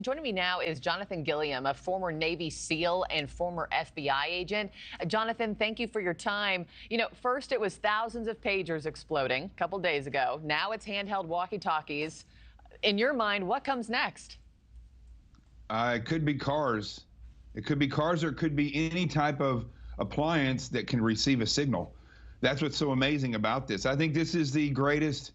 Joining me now is Jonathan Gilliam, a former Navy SEAL and former FBI agent. Jonathan, thank you for your time. First it was thousands of pagers exploding a couple days ago. Now it's handheld walkie-talkies. In your mind, what comes next? It could be cars. It could be cars, or it could be any type of appliance that can receive a signal. That's what's so amazing about this. I think this is the greatest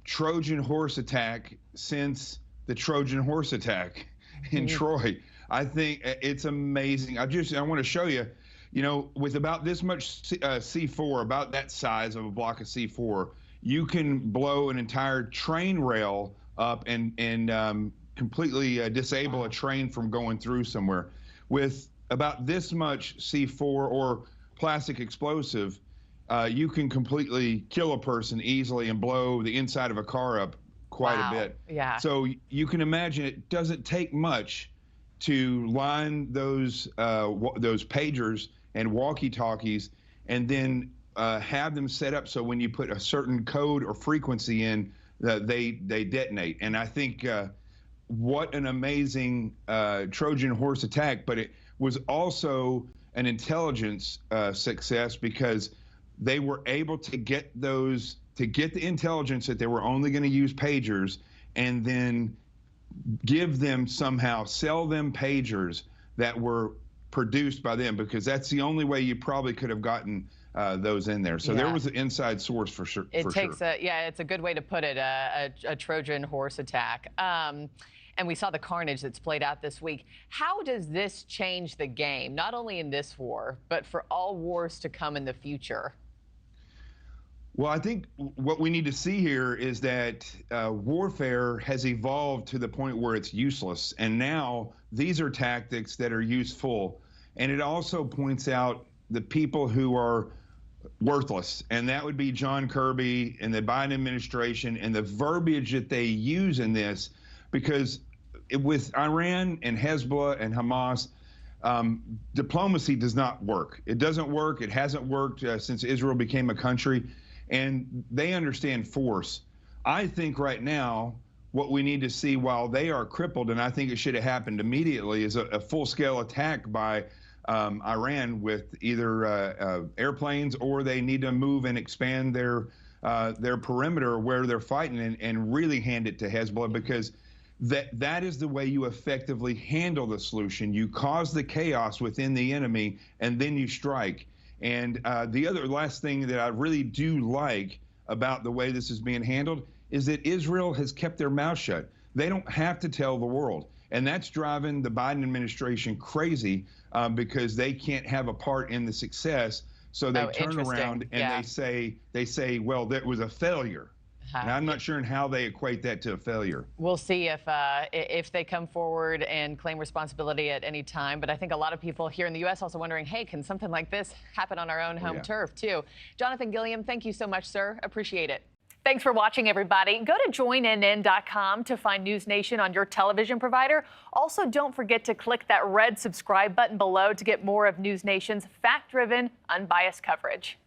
Trojan horse attack since the Trojan horse attack in Troy. I think it's amazing. I want to show you, with about this much C4, about that size of a block of C4, you can blow an entire train rail up and completely disable a train from going through somewhere. With about this much C4 or plastic explosive, you can completely kill a person easily and blow the inside of a car up quite a bit. Yeah. So you can imagine it doesn't take much to line those pagers and walkie-talkies and then have them set up so when you put a certain code or frequency in, they detonate. And I think what an amazing Trojan horse attack, but it was also an intelligence success, because they were able to get the intelligence that they were only going to use pagers, and then give them sell them pagers that were produced by them, because that's the only way you probably could have gotten those in there. So there was an inside source for sure. It's a good way to put it, a Trojan horse attack. And we saw the carnage that's played out this week. How does this change the game, not only in this war, but for all wars to come in the future? Well, I think what we need to see here is that warfare has evolved to the point where it's useless. And now these are tactics that are useful. And it also points out the people who are worthless. And that would be John Kirby and the Biden administration and the verbiage that they use in this. Because with Iran and Hezbollah and Hamas, diplomacy does not work. It doesn't work. It hasn't worked since Israel became a country. And they understand force. I think right now what we need to see while they are crippled, and I think it should have happened immediately, is a full-scale attack by Iran with either airplanes, or they need to move and expand their perimeter where they're fighting and really hand it to Hezbollah, because that is the way you effectively handle the solution. You cause the chaos within the enemy, and then you strike. And the last thing that I really do like about the way this is being handled is that Israel has kept their mouth shut. They don't have to tell the world. And that's driving the Biden administration crazy, because they can't have a part in the success. So they turn around and they say, well, that was a failure. And I'm not sure how they equate that to a failure. We'll see if they come forward and claim responsibility at any time. But I think a lot of people here in the U.S. also wondering, hey, can something like this happen on our own home turf, too? Jonathan Gilliam, thank you so much, sir. Appreciate it. Thanks for watching, everybody. Go to joinnn.com to find NewsNation on your television provider. Also, don't forget to click that red subscribe button below to get more of NewsNation's fact-driven, unbiased coverage.